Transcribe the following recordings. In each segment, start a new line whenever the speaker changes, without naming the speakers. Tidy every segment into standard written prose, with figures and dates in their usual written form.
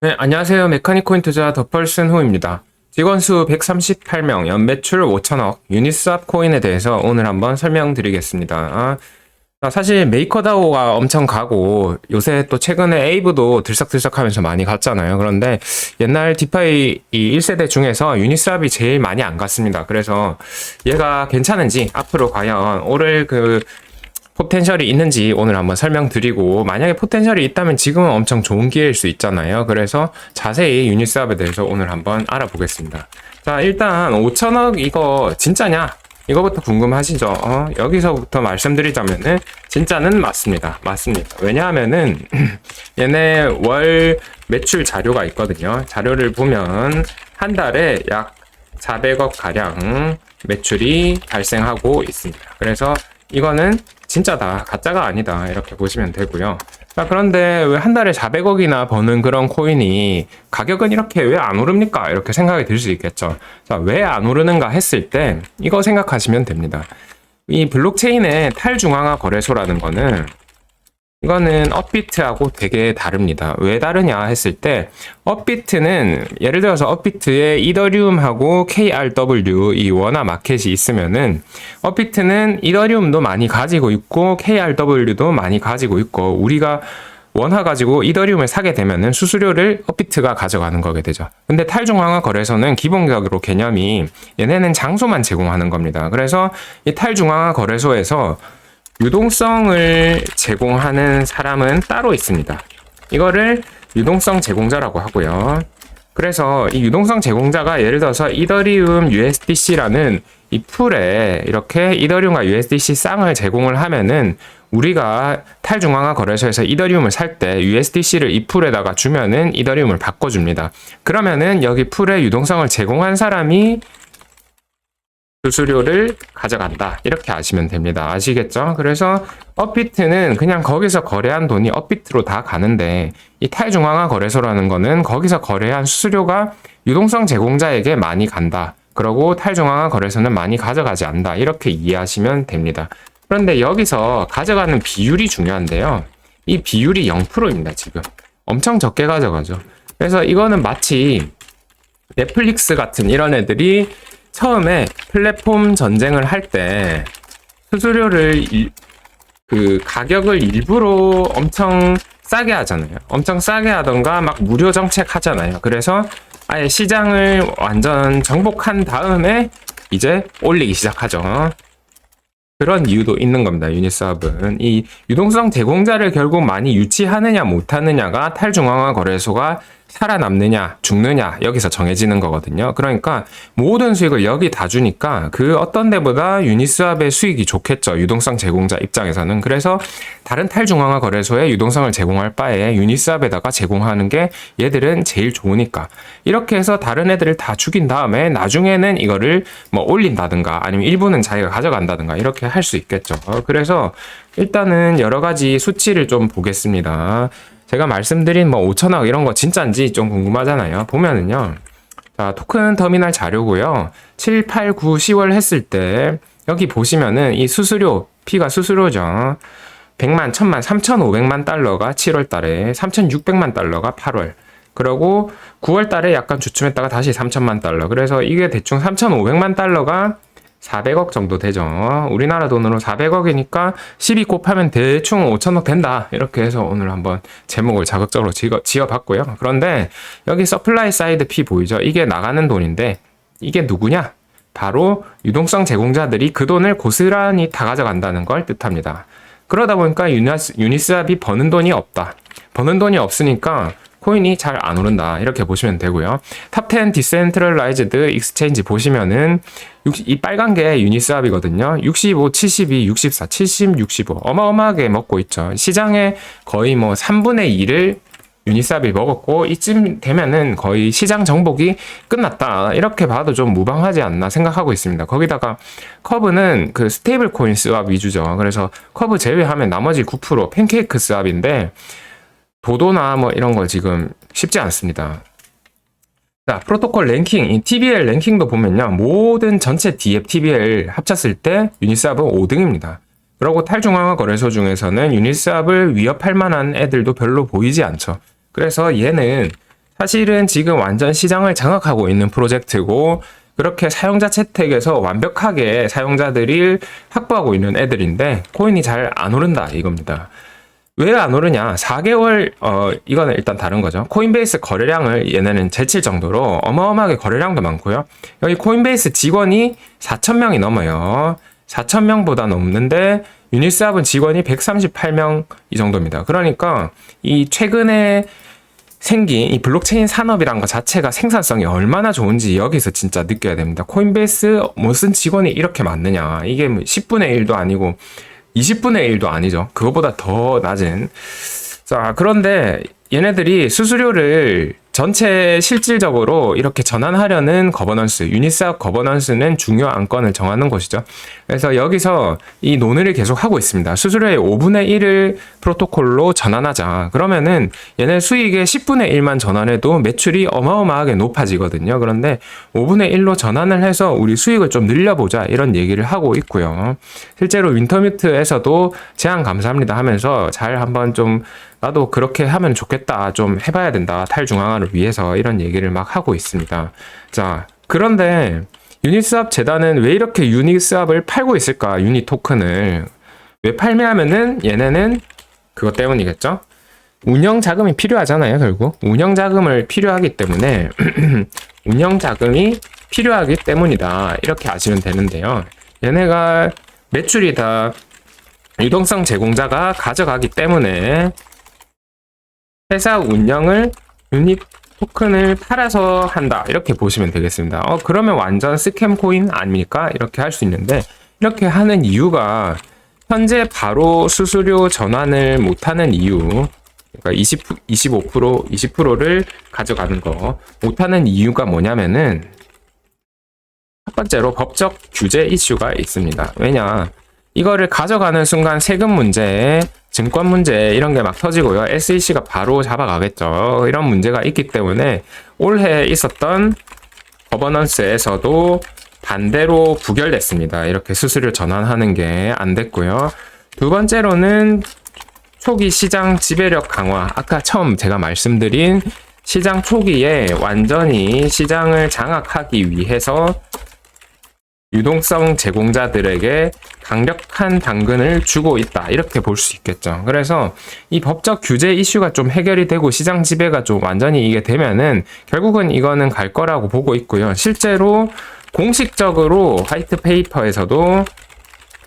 네, 안녕하세요. 메카니코인 투자 더펄슨 호입니다. 직원 수 138명, 연매출 5천억, 유니스왑 코인에 대해서 오늘 한번 설명드리겠습니다. 사실 메이커다오가 엄청 가고 요새 또 최근에 에이브도 들썩들썩하면서 많이 갔잖아요. 그런데 옛날 디파이 이 1세대 중에서 유니스왑이 제일 많이 안 갔습니다. 그래서 얘가 괜찮은지 앞으로 과연 오를 포텐셜이 있는지 오늘 한번 설명드리고, 만약에 포텐셜이 있다면 지금은 엄청 좋은 기회일 수 있잖아요. 그래서 자세히 유니스왑에 대해서 오늘 한번 알아보겠습니다. 자, 일단 5천억 이거 진짜냐? 이거부터 궁금하시죠? 여기서부터 말씀드리자면은 진짜는 맞습니다. 맞습니다. 왜냐하면은 얘네 월 매출 자료가 있거든요. 자료를 보면 한 달에 약 400억 가량 매출이 발생하고 있습니다. 그래서 이거는 진짜다, 가짜가 아니다, 이렇게 보시면 되고요. 자, 그런데 왜 한 달에 400억이나 버는 그런 코인이 가격은 이렇게 왜 안 오릅니까? 이렇게 생각이 들 수 있겠죠. 자, 왜 안 오르는가 했을 때 이거 생각하시면 됩니다. 이 블록체인의 탈중앙화 거래소라는 거는, 이거는 업비트하고 되게 다릅니다. 왜 다르냐 했을 때, 업비트는 예를 들어서 업비트에 이더리움하고 KRW 이 원화 마켓이 있으면은, 업비트는 이더리움도 많이 가지고 있고 KRW도 많이 가지고 있고, 우리가 원화 가지고 이더리움을 사게 되면은 수수료를 업비트가 가져가는 거게 되죠. 근데 탈중앙화 거래소는 기본적으로 개념이, 얘네는 장소만 제공하는 겁니다. 그래서 이 탈중앙화 거래소에서 유동성을 제공하는 사람은 따로 있습니다. 이거를 유동성 제공자라고 하고요. 그래서 이 유동성 제공자가 예를 들어서 이더리움 USDC라는 이 풀에 이렇게 이더리움과 USDC 쌍을 제공을 하면은, 우리가 탈중앙화 거래소에서 이더리움을 살 때 USDC를 이 풀에다가 주면은 이더리움을 바꿔줍니다. 그러면은 여기 풀에 유동성을 제공한 사람이 수수료를 가져간다, 이렇게 아시면 됩니다. 아시겠죠? 그래서 업비트는 그냥 거기서 거래한 돈이 업비트로 다 가는데, 이 탈중앙화 거래소라는 거는 거기서 거래한 수수료가 유동성 제공자에게 많이 간다, 그러고 탈중앙화 거래소는 많이 가져가지 않는다, 이렇게 이해하시면 됩니다. 그런데 여기서 가져가는 비율이 중요한데요, 이 비율이 0%입니다. 지금 엄청 적게 가져가죠. 그래서 이거는 마치 넷플릭스 같은 이런 애들이 처음에 플랫폼 전쟁을 할 때 수수료를 가격을 일부러 엄청 싸게 하잖아요. 엄청 싸게 하던가 막 무료 정책 하잖아요. 그래서 아예 시장을 완전 정복한 다음에 이제 올리기 시작하죠. 그런 이유도 있는 겁니다. 유니스왑은 이 유동성 제공자를 결국 많이 유치하느냐 못하느냐가 탈중앙화 거래소가 살아남느냐 죽느냐 여기서 정해지는 거거든요. 그러니까 모든 수익을 여기 다 주니까 그 어떤 데보다 유니스왑의 수익이 좋겠죠. 유동성 제공자 입장에서는. 그래서 다른 탈중앙화 거래소에 유동성을 제공할 바에 유니스왑에다가 제공하는 게 얘들은 제일 좋으니까, 이렇게 해서 다른 애들을 다 죽인 다음에 나중에는 이거를 뭐 올린다든가 아니면 일부는 자기가 가져간다든가 이렇게 할 수 있겠죠. 그래서 일단은 여러 가지 수치를 좀 보겠습니다. 제가 말씀드린 뭐 5천억 이런 거 진짜인지 좀 궁금하잖아요. 보면은요. 자, 토큰 터미널 자료고요. 7, 8, 9, 10월 했을 때 여기 보시면은 이 수수료, P가 수수료죠. 100만, 1000만, 3,500만 달러가 7월 달에, 3,600만 달러가 8월. 그리고 9월 달에 약간 주춤했다가 다시 3,000만 달러. 그래서 이게 대충 3,500만 달러가 400억 정도 되죠. 우리나라 돈으로 400억이니까 12 곱하면 대충 5천억 된다, 이렇게 해서 오늘 한번 제목을 자극적으로 지어봤고요. 그런데 여기 서플라이 사이드 P 보이죠? 이게 나가는 돈인데 이게 누구냐? 바로 유동성 제공자들이 그 돈을 고스란히 다 가져간다는 걸 뜻합니다. 그러다 보니까 유니스왑이 버는 돈이 없다. 버는 돈이 없으니까 코인이 잘 안 오른다, 이렇게 보시면 되고요. 탑10 디센트럴라이즈드 익스체인지 보시면은 이 빨간 게 유니스왑이거든요. 65, 72, 64, 70, 65 어마어마하게 먹고 있죠. 시장의 거의 뭐 3분의 2를 유니스왑이 먹었고, 이쯤 되면은 거의 시장 정복이 끝났다, 이렇게 봐도 좀 무방하지 않나 생각하고 있습니다. 거기다가 커브는 그 스테이블 코인 스왑 위주죠. 그래서 커브 제외하면 나머지 9% 팬케이크 스왑인데, 도도나 뭐 이런 거 지금 쉽지 않습니다. 자, 프로토콜 랭킹, 이 TBL 랭킹도 보면요, 모든 전체 DF TBL 합쳤을 때 유니스왑은 5등입니다. 그리고 탈중앙화 거래소 중에서는 유니스왑을 위협할 만한 애들도 별로 보이지 않죠. 그래서 얘는 사실은 지금 완전 시장을 장악하고 있는 프로젝트고 그렇게 사용자 채택에서 완벽하게 사용자들이 확보하고 있는 애들인데 코인이 잘 안 오른다 이겁니다. 왜 안 오르냐? 4개월 이거는 일단 다른 거죠. 코인베이스 거래량을 얘네는 제칠 정도로 어마어마하게 거래량도 많고요. 여기 코인베이스 직원이 4,000명이 넘어요. 4,000명보다 넘는데 유니스왑은 직원이 138명 이 정도입니다. 그러니까 이 최근에 생긴 이 블록체인 산업이란 것 자체가 생산성이 얼마나 좋은지 여기서 진짜 느껴야 됩니다. 코인베이스 무슨 직원이 이렇게 많느냐. 이게 10분의 1도 아니고 20분의 1도 아니죠. 그거보다 더 낮은. 자, 그런데 얘네들이 수수료를 전체 실질적으로 이렇게 전환하려는 거버넌스, 유니스왑 거버넌스는 중요 안건을 정하는 곳이죠. 그래서 여기서 이 논의를 계속 하고 있습니다. 수수료의 5분의 1을 프로토콜로 전환하자. 그러면은 얘네 수익의 10분의 1만 전환해도 매출이 어마어마하게 높아지거든요. 그런데 5분의 1로 전환을 해서 우리 수익을 좀 늘려보자 이런 얘기를 하고 있고요. 실제로 윈터뮤트에서도 제안 감사합니다 하면서 잘 한번 좀 나도 그렇게 하면 좋겠다. 좀 해봐야 된다. 탈중앙화를 위해서 이런 얘기를 막 하고 있습니다. 자, 그런데 유니스왑 재단은 왜 이렇게 유니스왑을 팔고 있을까? 유니 토큰을. 왜 팔매하면은 얘네는 그것 때문이겠죠? 운영 자금이 필요하잖아요, 결국. 운영 자금을 필요하기 때문에 운영 자금이 필요하기 때문이다. 이렇게 아시면 되는데요. 얘네가 매출이 다 유동성 제공자가 가져가기 때문에 회사 운영을 유닛 토큰을 팔아서 한다. 이렇게 보시면 되겠습니다. 그러면 완전 스캠 코인 아닙니까? 이렇게 할 수 있는데 이렇게 하는 이유가 현재 바로 수수료 전환을 못하는 이유 그러니까 25%, 20%를 가져가는 거 못하는 이유가 뭐냐면은 첫 번째로 법적 규제 이슈가 있습니다. 왜냐? 이거를 가져가는 순간 세금 문제, 증권 문제 이런 게 막 터지고요. SEC가 바로 잡아가겠죠. 이런 문제가 있기 때문에 올해 있었던 거버넌스에서도 반대로 부결됐습니다. 이렇게 수수료 전환하는 게 안 됐고요. 두 번째로는 초기 시장 지배력 강화. 아까 처음 제가 말씀드린 시장 초기에 완전히 시장을 장악하기 위해서 유동성 제공자들에게 강력한 당근을 주고 있다. 이렇게 볼 수 있겠죠. 그래서 이 법적 규제 이슈가 좀 해결이 되고 시장 지배가 좀 완전히 이게 되면은 결국은 이거는 갈 거라고 보고 있고요. 실제로 공식적으로 화이트 페이퍼에서도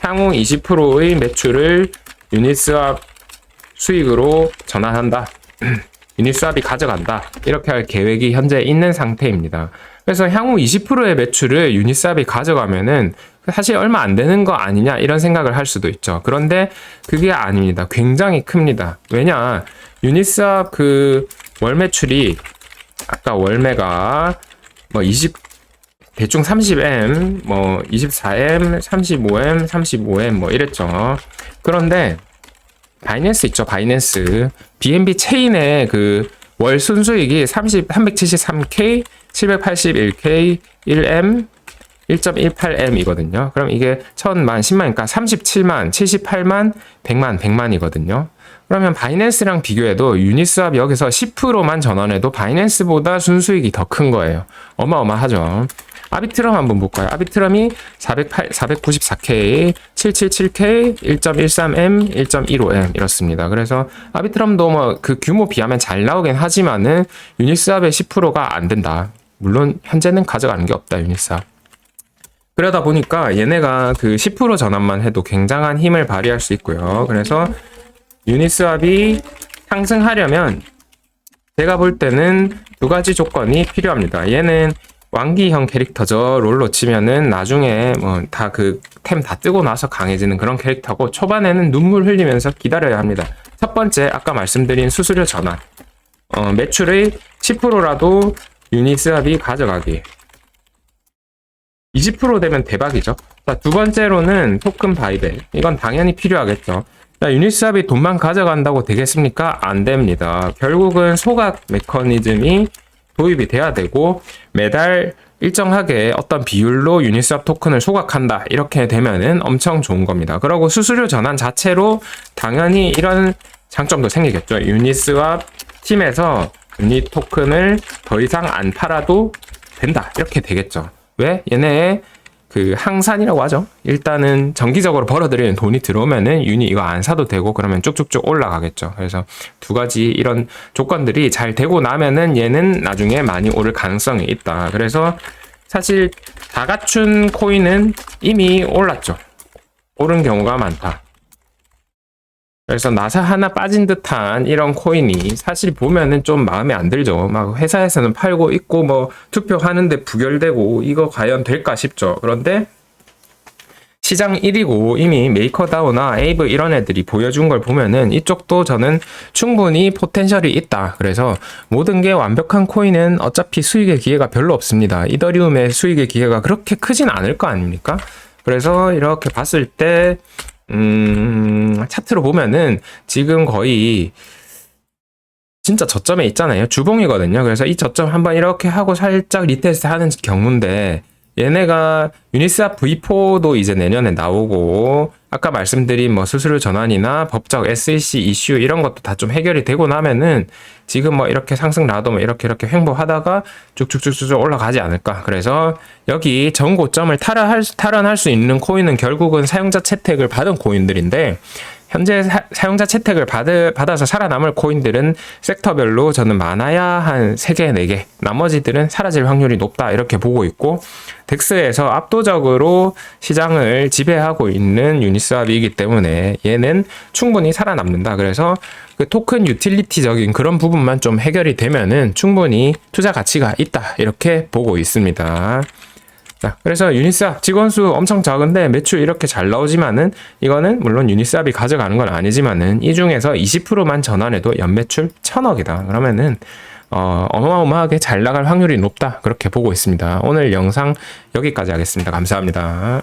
향후 20%의 매출을 유니스왑 수익으로 전환한다. 유니스왑이 가져간다. 이렇게 할 계획이 현재 있는 상태입니다. 그래서 향후 20%의 매출을 유니스왑이 가져가면은 사실 얼마 안 되는 거 아니냐 이런 생각을 할 수도 있죠. 그런데 그게 아닙니다. 굉장히 큽니다. 왜냐? 유니스왑 그 월 매출이 아까 월매가 뭐 대충 30M, 뭐 24M, 35M, 35M 뭐 이랬죠. 그런데 바이낸스 있죠. 바이낸스. BNB 체인의 그 월 순수익이 373K, 781K, 1M, 1.18M이거든요. 그럼 이게 1000만, 10만이니까 37만, 78만, 100만, 100만이거든요. 그러면 바이낸스랑 비교해도 유니스왑 여기서 10%만 전환해도 바이낸스보다 순수익이 더 큰 거예요. 어마어마하죠. 아비트럼 한번 볼까요? 아비트럼이 494K, 777K, 1.13M, 1.15M 이렇습니다. 그래서 아비트럼도 뭐 그 규모 비하면 잘 나오긴 하지만은 유니스왑의 10%가 안 된다. 물론 현재는 가져가는 게 없다, 유니스왑. 그러다 보니까 얘네가 그 10% 전환만 해도 굉장한 힘을 발휘할 수 있고요. 그래서 유니스왑이 상승하려면 제가 볼 때는 두 가지 조건이 필요합니다. 얘는 왕기형 캐릭터죠. 롤로 치면은 나중에 뭐 다 그 템 다 뜨고 나서 강해지는 그런 캐릭터고 초반에는 눈물 흘리면서 기다려야 합니다. 첫 번째 아까 말씀드린 수수료 전환. 매출의 10%라도 유니스왑이 가져가기. 20% 되면 대박이죠. 자, 두 번째로는 토큰 바이백. 이건 당연히 필요하겠죠. 자, 유니스왑이 돈만 가져간다고 되겠습니까? 안 됩니다. 결국은 소각 메커니즘이 도입이 돼야 되고 매달 일정하게 어떤 비율로 유니스왑 토큰을 소각한다. 이렇게 되면은 엄청 좋은 겁니다. 그리고 수수료 전환 자체로 당연히 이런 장점도 생기겠죠. 유니스왑 팀에서 유닛 토큰을 더 이상 안 팔아도 된다. 이렇게 되겠죠. 왜? 얘네 그 항산이라고 하죠. 일단은 정기적으로 벌어들이는 돈이 들어오면은 유닛 이거 안 사도 되고 그러면 쭉쭉쭉 올라가겠죠. 그래서 두 가지 이런 조건들이 잘 되고 나면은 얘는 나중에 많이 오를 가능성이 있다. 그래서 사실 다 갖춘 코인은 이미 올랐죠. 오른 경우가 많다. 그래서 나사 하나 빠진 듯한 이런 코인이 사실 보면은 좀 마음에 안 들죠. 막 회사에서는 팔고 있고 뭐 투표하는데 부결되고 이거 과연 될까 싶죠. 그런데 시장 1위고 이미 메이커다우나 에이브 이런 애들이 보여준 걸 보면은 이쪽도 저는 충분히 포텐셜이 있다. 그래서 모든 게 완벽한 코인은 어차피 수익의 기회가 별로 없습니다. 이더리움의 수익의 기회가 그렇게 크진 않을 거 아닙니까? 그래서 이렇게 봤을 때 차트로 보면은 지금 거의 진짜 저점에 있잖아요. 주봉이거든요. 그래서 이 저점 한번 이렇게 하고 살짝 리테스트 하는 경우인데 얘네가 유니스왑 V4도 이제 내년에 나오고 아까 말씀드린 뭐 수수료 전환이나 법적 SEC 이슈 이런 것도 다 좀 해결이 되고 나면은 지금 뭐 이렇게 상승 라도 뭐 이렇게 횡보하다가 쭉쭉쭉쭉 올라가지 않을까. 그래서 여기 전 고점을 탈환할 수 있는 코인은 결국은 사용자 채택을 받은 코인들인데 현재 사용자 채택을 받아서 살아남을 코인들은 섹터별로 저는 많아야 한 3개, 4개, 나머지들은 사라질 확률이 높다 이렇게 보고 있고 덱스에서 압도적으로 시장을 지배하고 있는 유니스왑이기 때문에 얘는 충분히 살아남는다. 그래서 그 토큰 유틸리티적인 그런 부분만 좀 해결이 되면은 충분히 투자 가치가 있다 이렇게 보고 있습니다. 자, 그래서 유니스왑 직원수 엄청 적은데 매출 이렇게 잘 나오지만은 이거는 물론 유니스왑이 가져가는 건 아니지만은 이 중에서 20%만 전환해도 연매출 1000억이다. 그러면은 어마어마하게 잘 나갈 확률이 높다. 그렇게 보고 있습니다. 오늘 영상 여기까지 하겠습니다. 감사합니다.